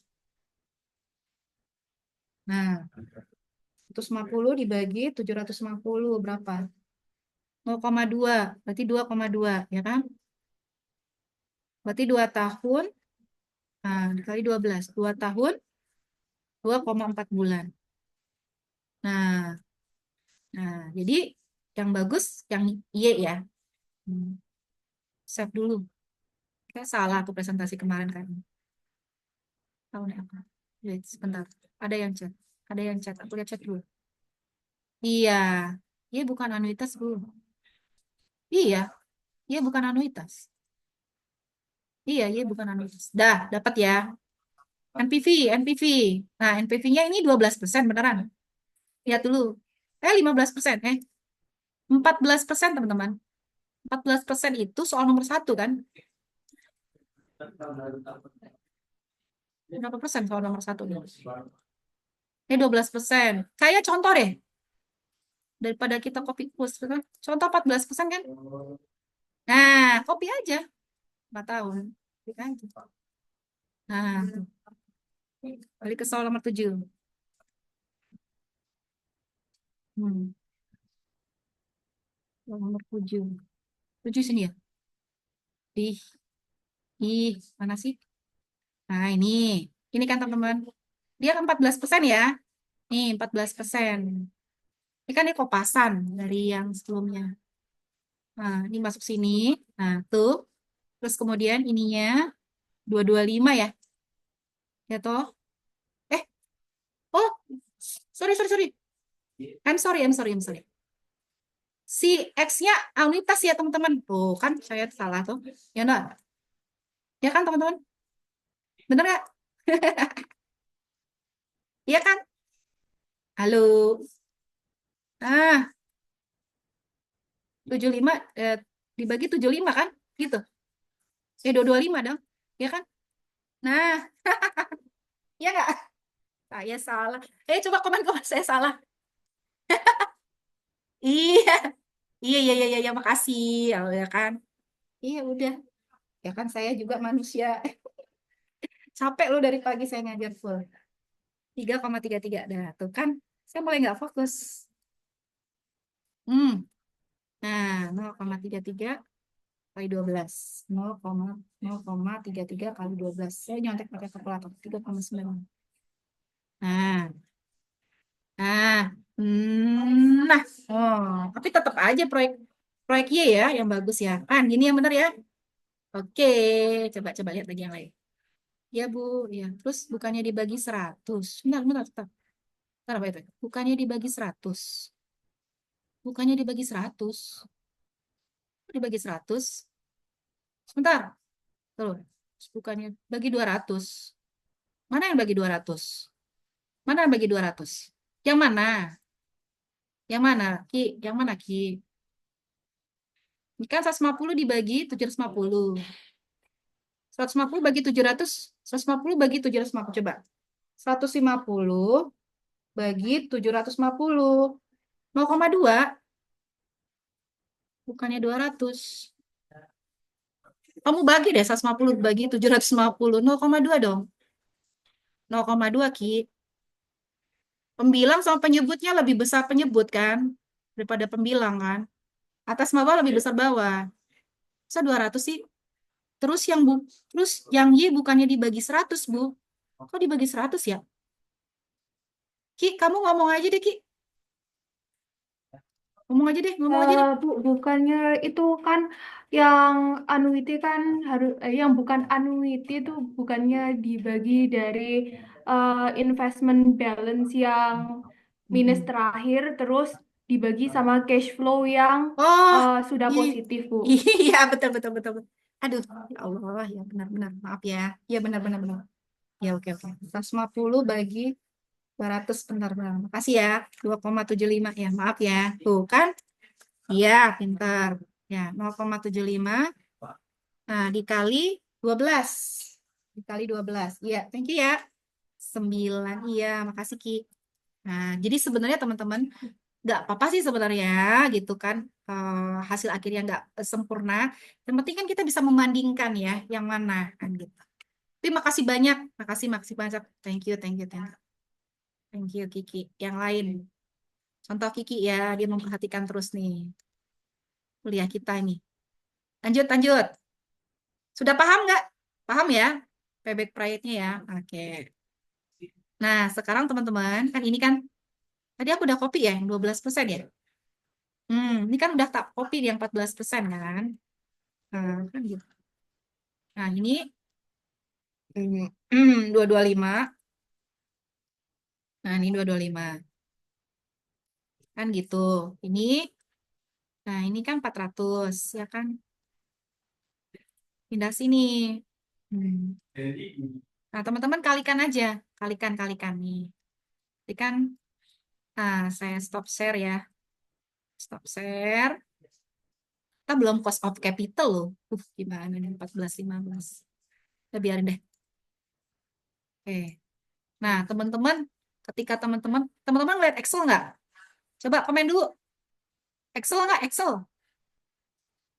Nah, 150 dibagi 750 berapa? 0,2, berarti 2,2, ya kan? Berarti 2 tahun, nah, dikali 12. 2 tahun, 2,4 bulan. Nah, jadi yang bagus yang Y ya. Hmm, Save dulu. Kita salah aku presentasi kemarin kan. Tahun apa? Wait, sebentar. Ada yang chat. Ada yang chat. Aku lihat chat dulu. Iya. Iya bukan anuitas, Bu. Iya. Iya bukan anuitas. Iya, iya bukan anuitas. Dah, dapat ya. NPV, NPV. Nah, NPV-nya ini 12% beneran. Lihat dulu. 15%. 14%, teman-teman. 14% itu soal nomor 1 kan? Berapa persen soal nomor 1? 12%. Kayak contoh deh. Daripada kita copy paste, kan? Contoh 14% kan? Nah, copy aja. 4 tahun. Copy aja. Nah, balik ke soal nomor 7. Hmm. Soal nomor 7. 7 sini ya? Ih, mana sih? Nah, ini. Ini kan teman-teman. Dia kan 14% ya. Nih, 14%. Ini kan ini kopasan dari yang sebelumnya. Nah, ini masuk sini. Nah, tuh. Terus kemudian ininya 225 ya. Ya toh? Eh, oh, sorry, sorry, sorry. I'm sorry, I'm sorry, I'm sorry. Si X-nya unitas ya, teman-teman. Tuh, kan saya salah tuh. Ya enggak? Ya kan, teman-teman? Bener nggak? Iya kan? Halo. Ah, 75 dibagi 75 kan? Gitu. 225 dong. Ya kan? Nah, ya nggak? Saya salah. Coba komen-komen saya salah. Iya. Iya, iya, iya, iya, iya, makasih. Ya kan? Iya, udah. Ya kan saya juga manusia. Capek loh dari pagi saya ngajar full. 3,33. Dah, tuh kan. Saya mulai nggak fokus. Hmm. Nah, 0,33 kali 12. 0,33 kali 12. Saya nyontek pakai kalkulator. 3,9. Nah, nah, nah. Oh, tapi tetap aja proyek proyek Y ya yang bagus ya. Kan, gini yang benar ya. Oke, coba-coba lihat lagi yang lain. Ya, Bu. Ya, terus bukannya dibagi 100. Benar, benar, tetap. Bentar, apa itu? Bukannya dibagi 100. Bukannya dibagi 100. Dibagi 100. Sebentar. Tuh. Bukannya bagi 200. Mana yang bagi 200? Mana yang bagi 200? Yang mana? Yang mana, Ki? Yang mana, Ki? Ini kan 150 dibagi 750. 150 bagi 700. 150 bagi 750. Coba. 150 bagi 750. 0,2. Bukannya 200. Kamu bagi deh 150 bagi 750. 0,2 dong. 0,2, Ki. Pembilang sama penyebutnya lebih besar penyebut kan? Daripada pembilang kan? Atas bawah lebih besar bawah. Masa 200 sih? Terus yang Bu, terus yang Y bukannya dibagi 100, Bu. Kok dibagi 100 ya? Ki, kamu ngomong aja deh, Ki. Ngomong aja deh, ngomong aja deh. Bukannya itu kan yang annuity kan harus yang bukan annuity itu bukannya dibagi dari investment balance yang minus Mm-mm. terakhir terus dibagi sama cash flow yang Oh, sudah iya, positif, Bu. iya, betul, betul, betul, betul. Aduh, ya Allah, ya benar-benar. Maaf ya. Ya benar-benar. Benar. Ya, oke, oke. 150 bagi 200, benar-benar. Makasih ya. 2,75 ya, maaf ya. Tuh kan? Iya, pintar. Ya, 0,75. Nah, dikali 12. Dikali 12. Iya, thank you ya. 9. Iya, makasih Ki. Nah, jadi sebenarnya teman-teman nggak apa-apa sih sebenarnya gitu kan, hasil akhirnya nggak sempurna. Yang penting kan kita bisa membandingkan ya yang mana kan gitu. Tapi makasih banyak. Thank you, thank you, thank you. Thank you Kiki. Yang lain, contoh Kiki ya, dia memperhatikan terus nih kuliah kita ini. Lanjut, lanjut. Sudah paham nggak? Paham ya? Payback price-nya ya. Oke. Nah, sekarang teman-teman, kan ini kan, tadi aku udah copy ya, yang 12% ya. Ini kan udah tak copy yang 14% kan. Nah, kan gitu. Nah, ini 225. Nah, ini 225. Kan gitu. Ini, nah ini kan 400 ya kan. Pindah sini. Hmm. Nah, teman-teman kalikan aja. Kalikan nih. Kalikan. Nah, saya stop share ya. Stop share. Kita belum cost of capital loh. Gimana nih 14, 15. Kita biarin deh. Oke. Nah, teman-teman, ketika teman-teman lihat Excel nggak? Coba komen dulu. Excel nggak? Excel.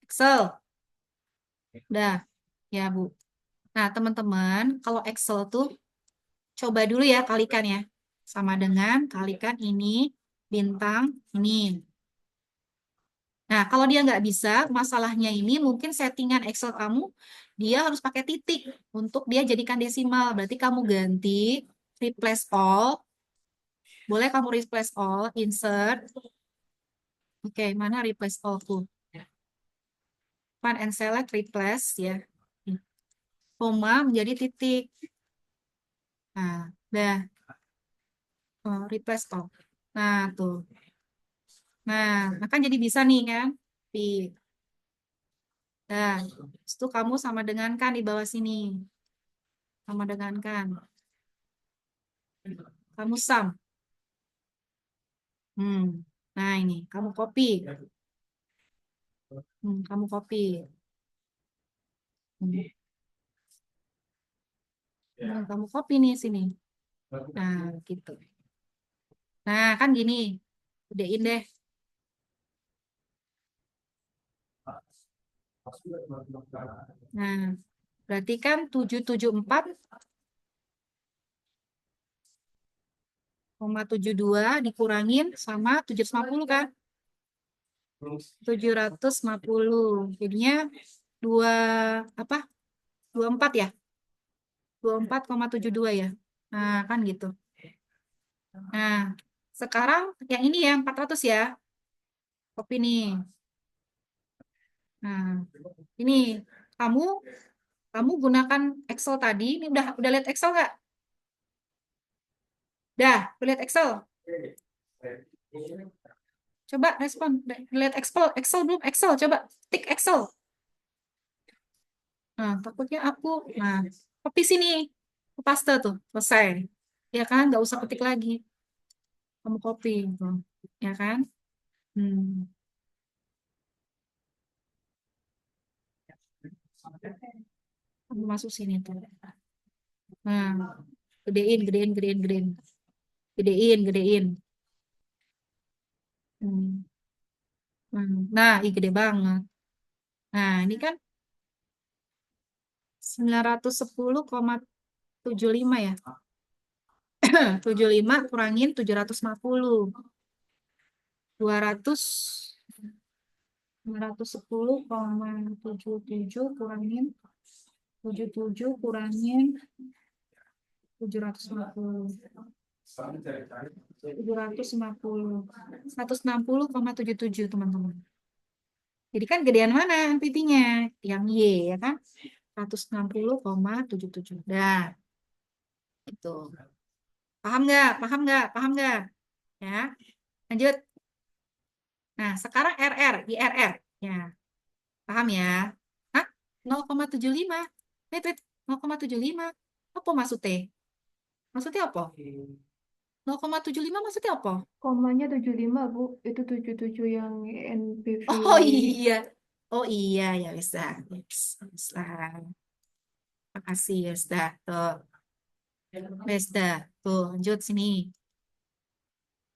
Excel. Udah. Ya, Bu. Nah, teman-teman, kalau Excel tuh coba dulu ya kalikan ya. Sama dengan kalikan ini bintang ini. Nah, kalau dia nggak bisa, masalahnya ini mungkin settingan Excel kamu, dia harus pakai titik untuk dia jadikan desimal. Berarti kamu ganti replace all. Boleh kamu replace all, insert. Oke, mana replace all tuh? Find and select replace ya. Koma menjadi titik. Nah, udah. Oh, replace all. Nah, tuh. Nah, akan jadi bisa nih kan? Nah, itu kamu sama dengan kan di bawah sini. Sama dengan kan. Kamu sum. Hmm. Nah, ini kamu copy. Kamu copy. Hmm. Kamu copy nih sini. Nah, gitu. Nah, kan gini. Gedein deh. Nah, berarti kan 774,72 dikurangin sama 750 kan? 750. Jadinya 2 apa? 24 ya? 24,72 ya. Nah, kan gitu. Nah, sekarang yang ini ya 400 ya. Kopi nih. Nah, ini kamu kamu gunakan Excel tadi. Ini udah lihat Excel nggak? Udah lihat Excel. Coba respon. Lihat Excel belum? Excel coba tik Excel. Nah, takutnya nah, copy sini. Aku paste tuh, selesai. Ya kan, nggak usah ketik lagi. Kamu copy gitu. Ya kan? Hmm. Kamu masuk sini tuh. Nah, gedein. Gedein. Hmm. Nah, ih, gede banget. Nah, ini kan 910,75 ya. 75 kurangin 750. 200 910,77 kurangin 77 kurangin 750. 750. 160,77 teman-teman. Jadi kan gedean mana NPV-nya? Yang Y ya kan? 160,77. Dah, itu. Paham nggak? Paham nggak? Paham nggak? Ya, lanjut. Nah, sekarang RR, IRR. Ya, paham ya? Hah? 0,75. Wait. 0,75. Apa maksudnya? Maksudnya apa? 0,75 maksudnya apa? Komanya 75 Bu. Itu 77 yang NPV. Oh iya. Oh iya, ya bisa. Bisa. Makasih, ya sudah. Tuh. Wes dah. Tuh, lanjut sini.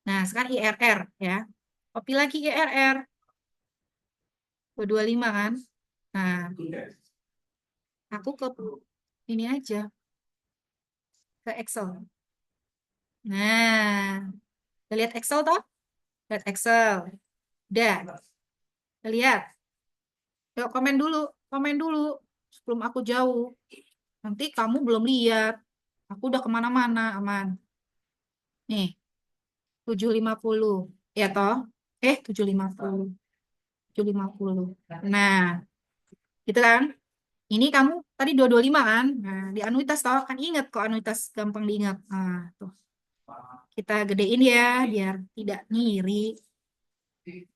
Nah, sekarang IRR ya. Copy lagi IRR. 225 kan? Nah, aku ke ini aja, ke Excel. Nah, kita lihat Excel toh? Lihat Excel. Udah, kita lihat. Yuk, komen dulu sebelum aku jauh. Nanti kamu belum lihat. Aku udah kemana-mana, aman. Nih, 750. Ya toh? 750. 750. Nah, gitu kan? Ini kamu tadi 225 kan? Nah, di anuitas toh kan ingat kok anuitas gampang diingat. Nah, tuh. Kita gedein ya biar tidak ngiri.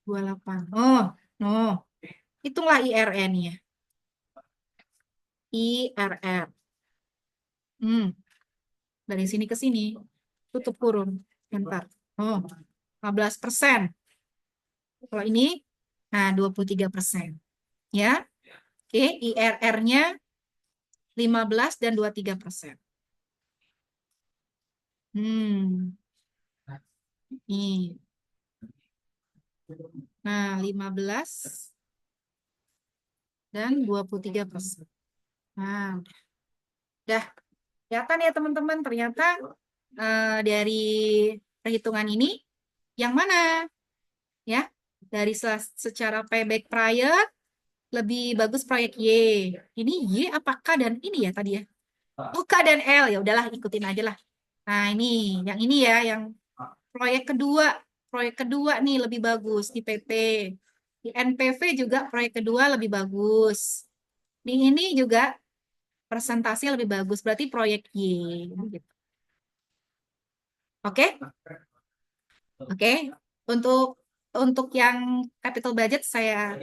28. Oh, no. Hitunglah IRN-nya. IRR. Hmm, dari sini ke sini. Tutup kurun. Enter. Oh, 15%. Kalau ini, nah 23%. Ya. Oke, IRR-nya 15 dan 23%. Hmm, nih. Nah, 15 dan 23%. Nah, udah kelihatan ya teman-teman. Ternyata dari perhitungan ini, yang mana? Ya, dari secara payback prior, lebih bagus proyek Y. Ini Y apakah dan ini ya tadi ya? Oh, K dan L. Ya udahlah, ikutin aja lah. Nah, yang ini ya, yang proyek kedua. Proyek kedua nih lebih bagus di PP. Di NPV juga proyek kedua lebih bagus. Di ini juga presentasi lebih bagus, berarti proyek Y. Gitu. Oke? Oke. Untuk yang capital budget saya